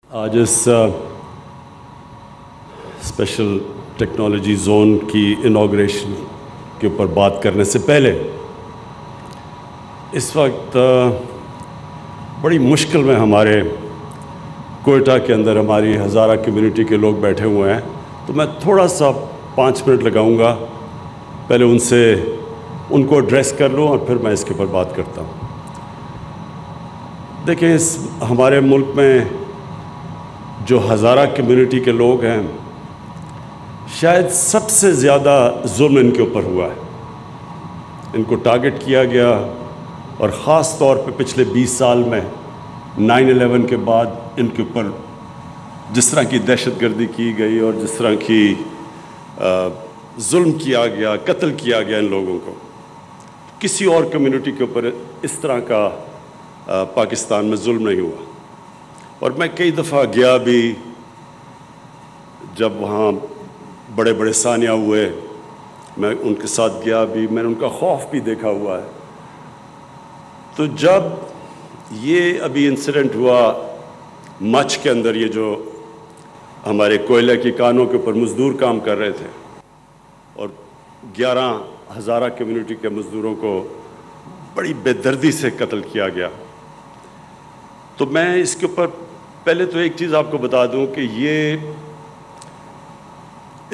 آج اس special technology zone کی inauguration کے اوپر بات کرنے سے پہلے اس وقت بڑی مشکل میں ہمارے کوئٹہ کے اندر ہماری ہزارہ کمیونٹی کے لوگ بیٹھے ہوئے ہیں، تو میں تھوڑا سا 5 منٹ لگاؤں گا، پہلے ان کو ایڈریس کر لوں اور پھر میں اس کے اوپر بات کرتا ہوں۔ دیکھیں، ہمارے ملک میں جو ہزارہ کمیونٹی کے لوگ ہیں، شاید سب سے زیادہ ظلم ان کے اوپر ہوا ہے۔ ان کو ٹارگٹ کیا گیا، اور خاص طور پہ پچھلے 20 سال میں 9/11 کے بعد ان کے اوپر جس طرح کی دہشت گردی کی گئی اور جس طرح کی ظلم کیا گیا، قتل کیا گیا ان لوگوں کو، کسی اور کمیونٹی کے اوپر اس طرح کا پاکستان میں ظلم نہیں ہوا۔ اور میں کئی دفعہ گیا بھی، جب وہاں بڑے بڑے سانیہ ہوئے، میں ان کے ساتھ گیا بھی، میں نے ان کا خوف بھی دیکھا ہوا ہے۔ تو جب یہ ابھی انسیڈنٹ ہوا مچھ کے اندر، یہ جو ہمارے کوئلے کی کانوں کے اوپر مزدور کام کر رہے تھے اور 11 ہزارہ کمیونٹی کے مزدوروں کو بڑی بے دردی سے قتل کیا گیا، تو میں اس کے اوپر پہلے تو ایک چیز آپ کو بتا دوں کہ یہ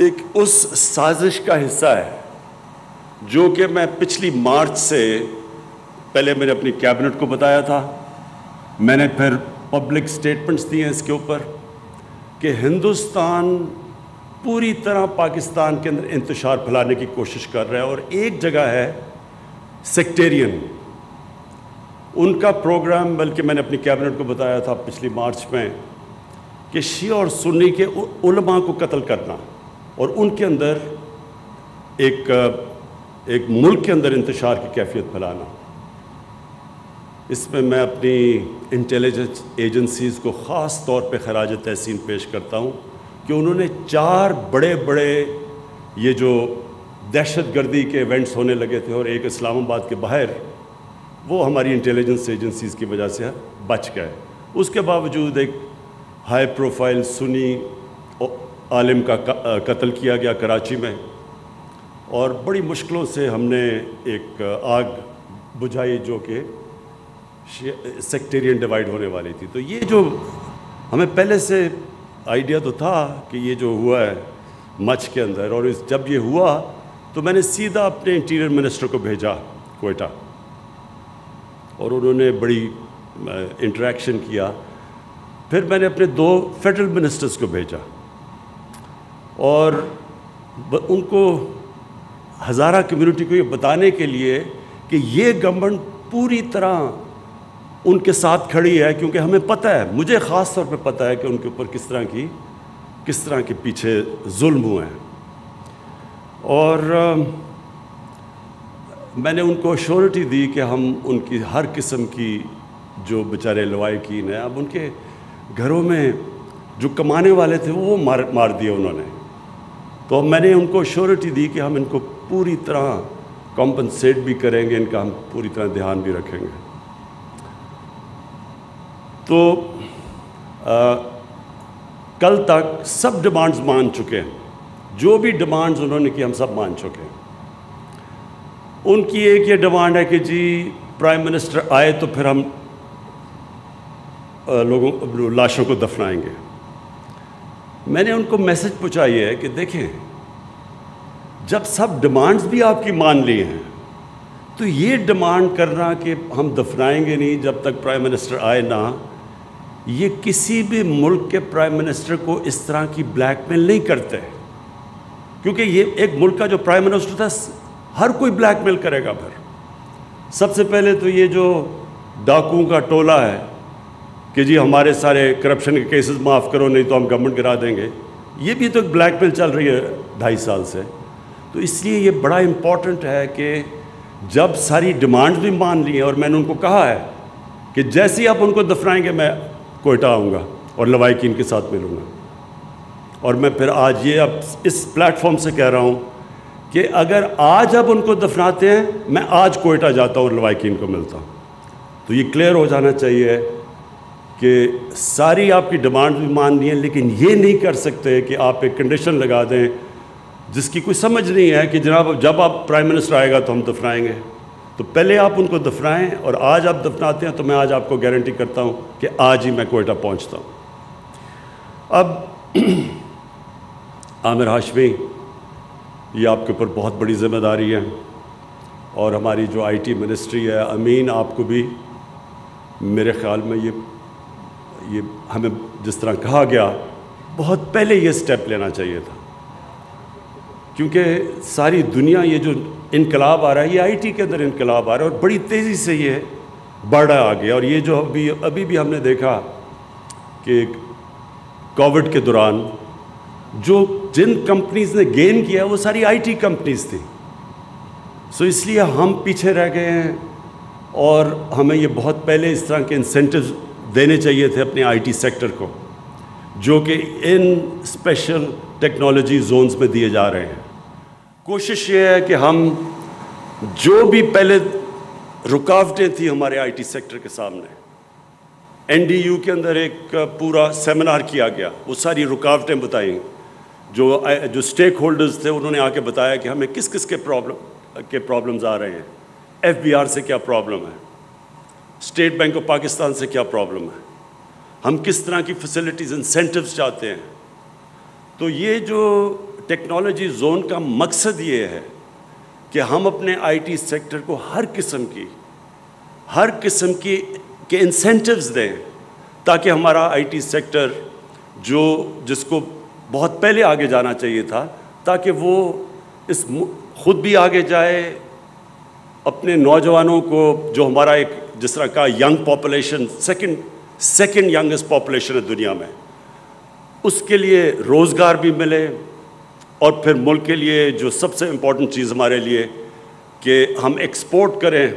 ایک اس سازش کا حصہ ہے جو کہ میں پچھلی مارچ سے پہلے میں نے اپنی کیبنٹ کو بتایا تھا، میں نے پھر پبلک سٹیٹمنٹس دیے ہیں اس کے اوپر کہ ہندوستان پوری طرح پاکستان کے اندر انتشار پھیلانے کی کوشش کر رہا ہے، اور ایک جگہ ہے سیکٹیرین ان کا پروگرام، بلکہ میں نے اپنی کیبنٹ کو بتایا تھا پچھلی مارچ میں کہ شیعہ اور سنی کے علماء کو قتل کرنا اور ان کے اندر ایک ملک کے اندر انتشار کی کیفیت پھیلانا۔ اس میں اپنی انٹیلیجنس ایجنسیز کو خاص طور پہ خراج تحسین پیش کرتا ہوں کہ انہوں نے 4 بڑے یہ جو دہشت گردی کے ایونٹس ہونے لگے تھے، اور ایک اسلام آباد کے باہر، وہ ہماری انٹیلیجنس ایجنسیز کی وجہ سے بچ گئے۔ اس کے باوجود ایک ہائی پروفائل سنی عالم کا قتل کیا گیا کراچی میں، اور بڑی مشکلوں سے ہم نے ایک آگ بجھائی جو کہ سیکٹیرین ڈیوائیڈ ہونے والی تھی۔ تو یہ جو ہمیں پہلے سے آئیڈیا تو تھا کہ یہ جو ہوا ہے مچھ کے اندر، اور جب یہ ہوا تو میں نے سیدھا اپنے انٹیریئر منسٹر کو بھیجا کوئٹہ، اور انہوں نے بڑی انٹریکشن کیا۔ پھر میں نے اپنے 2 فیڈرل منسٹرز کو بھیجا، اور ان کو ہزارہ کمیونٹی کو یہ بتانے کے لیے کہ یہ گورنمنٹ پوری طرح ان کے ساتھ کھڑی ہے، کیونکہ ہمیں پتہ ہے، مجھے خاص طور پہ پتہ ہے کہ ان کے اوپر کس طرح کے پیچھے ظلم ہوئے ہیں۔ اور میں نے ان کو ایشورٹی دی کہ ہم ان کی ہر قسم کی جو بیچارے لوائقین ہیں، اب ان کے گھروں میں جو کمانے والے تھے وہ مار دیے انہوں نے، تو میں نے ان کو ایشورٹی دی کہ ہم ان کو پوری طرح کمپنسیٹ بھی کریں گے، ان کا ہم پوری طرح دھیان بھی رکھیں گے۔ تو کل تک سب ڈیمانڈز مان چکے ہیں، جو بھی ڈیمانڈز انہوں نے کی ہم سب مان چکے ہیں۔ ان کی ایک یہ ڈیمانڈ ہے کہ جی پرائم منسٹر آئے تو پھر ہم لاشوں کو دفنائیں گے۔ میں نے ان کو میسج پہنچائی ہے کہ دیکھیں، جب سب ڈیمانڈز بھی آپ کی مان لی ہیں تو یہ ڈیمانڈ کرنا کہ ہم دفنائیں گے نہیں جب تک پرائم منسٹر آئے نہ، یہ کسی بھی ملک کے پرائم منسٹر کو اس طرح کی بلیک میل نہیں کرتے، کیونکہ یہ ایک ملک کا جو پرائم منسٹر تھا، ہر کوئی بلیک میل کرے گا۔ پھر سب سے پہلے تو یہ جو ڈاکوؤں کا ٹولہ ہے کہ جی ہمارے سارے کرپشن کے کیسز معاف کرو نہیں تو ہم گورنمنٹ گرا دیں گے، یہ بھی تو ایک بلیک میل چل رہی ہے 2.5 سال سے۔ تو اس لیے یہ بڑا امپورٹنٹ ہے کہ جب ساری ڈیمانڈز بھی مان لی ہیں، اور میں نے ان کو کہا ہے کہ جیسے ہی آپ ان کو دفنائیں گے میں کوئٹہ آؤں گا اور لوائقین کے ساتھ ملوں گا۔ اور میں پھر آج یہ اب اس پلیٹ فارم سے کہہ رہا ہوں کہ اگر آج اب ان کو دفناتے ہیں، میں آج کوئٹہ جاتا ہوں اور لوائقین کو ملتا ہوں۔ تو یہ کلیئر ہو جانا چاہیے کہ ساری آپ کی ڈیمانڈ بھی ماننی ہے، لیکن یہ نہیں کر سکتے کہ آپ ایک کنڈیشن لگا دیں جس کی کوئی سمجھ نہیں ہے کہ جناب جب آپ پرائم منسٹر آئے گا تو ہم دفنائیں گے. تو پہلے آپ ان کو دفنائیں، اور آج آپ دفناتے ہیں تو میں آج آپ کو گارنٹی کرتا ہوں کہ آج ہی میں کوئٹہ پہنچتا ہوں. اب عامر ہاشمی، یہ آپ کے اوپر بہت بڑی ذمہ داری ہے، اور ہماری جو آئی ٹی منسٹری ہے، امین آپ کو بھی میرے خیال میں یہ ہمیں جس طرح کہا گیا بہت پہلے یہ سٹیپ لینا چاہیے تھا، کیونکہ ساری دنیا یہ جو انقلاب آ رہا ہے، یہ آئی ٹی کے اندر انقلاب آ رہا ہے، اور بڑی تیزی سے یہ بڑھ رہا آگے. اور یہ جو ابھی بھی ہم نے دیکھا کہ کووڈ کے دوران جن کمپنیز نے گین کیا وہ ساری آئی ٹی کمپنیز تھیں. سو اس لیے ہم پیچھے رہ گئے ہیں، اور ہمیں یہ بہت پہلے اس طرح کے انسینٹیوز دینے چاہیے تھے اپنے آئی ٹی سیکٹر کو، جو کہ ان اسپیشل ٹیکنالوجی زونز میں دیے جا رہے ہیں. کوشش یہ ہے کہ ہم جو بھی پہلے رکاوٹیں تھیں ہمارے آئی ٹی سیکٹر کے سامنے، این ڈی یو کے اندر ایک پورا سیمینار کیا گیا، وہ ساری رکاوٹیں بتائیں. جو اسٹیک ہولڈرز تھے انہوں نے آ کے بتایا کہ ہمیں کس کس کے پرابلمز آ رہے ہیں، ایف بی آر سے کیا پرابلم ہے، اسٹیٹ بینک آف پاکستان سے کیا پرابلم ہے، ہم کس طرح کی فیسلٹیز انسینٹیوز چاہتے ہیں. تو یہ جو ٹیکنالوجی زون کا مقصد یہ ہے کہ ہم اپنے آئی ٹی سیکٹر کو ہر قسم کی کے انسینٹیوز دیں، تاکہ ہمارا آئی ٹی سیکٹر جس کو بہت پہلے آگے جانا چاہیے تھا، تاکہ وہ خود بھی آگے جائے، اپنے نوجوانوں کو، جو ہمارا ایک جس طرح کا young population second youngest population ہے دنیا میں، اس کے لیے روزگار بھی ملے، اور پھر ملک کے لیے جو سب سے امپورٹنٹ چیز ہمارے لیے کہ ہم ایکسپورٹ کریں،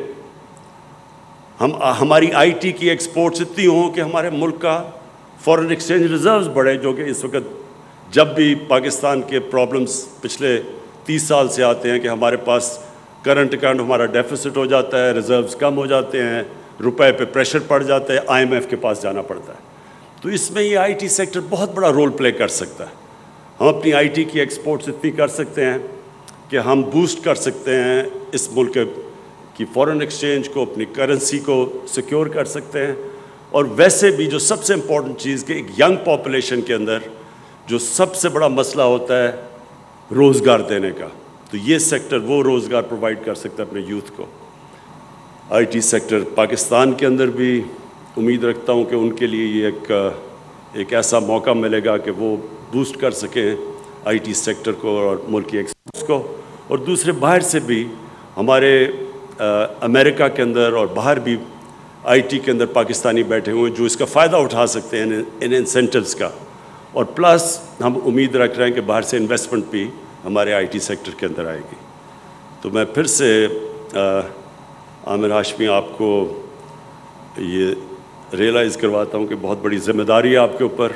ہماری آئی ٹی کی ایکسپورٹس اتنی ہوں کہ ہمارے ملک کا فارن ایکسچینج ریزروز بڑھے، جو کہ اس وقت جب بھی پاکستان کے پرابلمز پچھلے 30 سال سے آتے ہیں کہ ہمارے پاس کرنٹ اکاؤنٹ ہمارا ڈیفیسٹ ہو جاتا ہے، ریزروز کم ہو جاتے ہیں، روپے پہ پریشر پڑ جاتا ہے، آئی ایم ایف کے پاس جانا پڑتا ہے. تو اس میں یہ آئی ٹی سیکٹر بہت بڑا رول پلے کر سکتا ہے. ہم اپنی آئی ٹی کی ایکسپورٹس اتنی کر سکتے ہیں کہ ہم بوسٹ کر سکتے ہیں اس ملک کی فارن ایکسچینج کو، اپنی کرنسی کو سیکیور کر سکتے ہیں. اور ویسے بھی جو سب سے امپورٹنٹ چیز کہ ایک ینگ پاپولیشن کے اندر جو سب سے بڑا مسئلہ ہوتا ہے روزگار دینے کا، تو یہ سیکٹر وہ روزگار پرووائڈ کر سکتا ہے اپنے یوتھ کو. آئی ٹی سیکٹر پاکستان کے اندر بھی امید رکھتا ہوں کہ ان کے لیے یہ ایک ایسا موقع ملے گا کہ وہ بوسٹ کر سکیں آئی ٹی سیکٹر کو اور ملک کی ایکسپورٹس کو. اور دوسرے باہر سے بھی ہمارے امریکہ کے اندر اور باہر بھی آئی ٹی کے اندر پاکستانی بیٹھے ہوئے ہیں جو اس کا فائدہ اٹھا سکتے ہیں ان انسینٹیوز کا. اور پلس ہم امید رکھ رہے ہیں کہ باہر سے انویسٹمنٹ بھی ہمارے آئی ٹی سیکٹر کے اندر آئے گی. تو میں پھر سے عامر ہاشمی آپ کو یہ ریئلائز کرواتا ہوں کہ بہت بڑی ذمہ داری ہے آپ کے اوپر،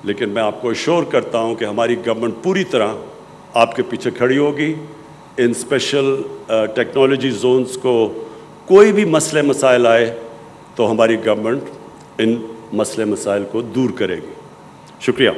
لیکن میں آپ کو ایشور کرتا ہوں کہ ہماری گورنمنٹ پوری طرح آپ کے پیچھے کھڑی ہوگی. ان اسپیشل ٹیکنالوجی زونز کو کوئی بھی مسئلے مسائل آئے تو ہماری گورنمنٹ ان مسئلے مسائل کو دور کرے گی. شکریہ.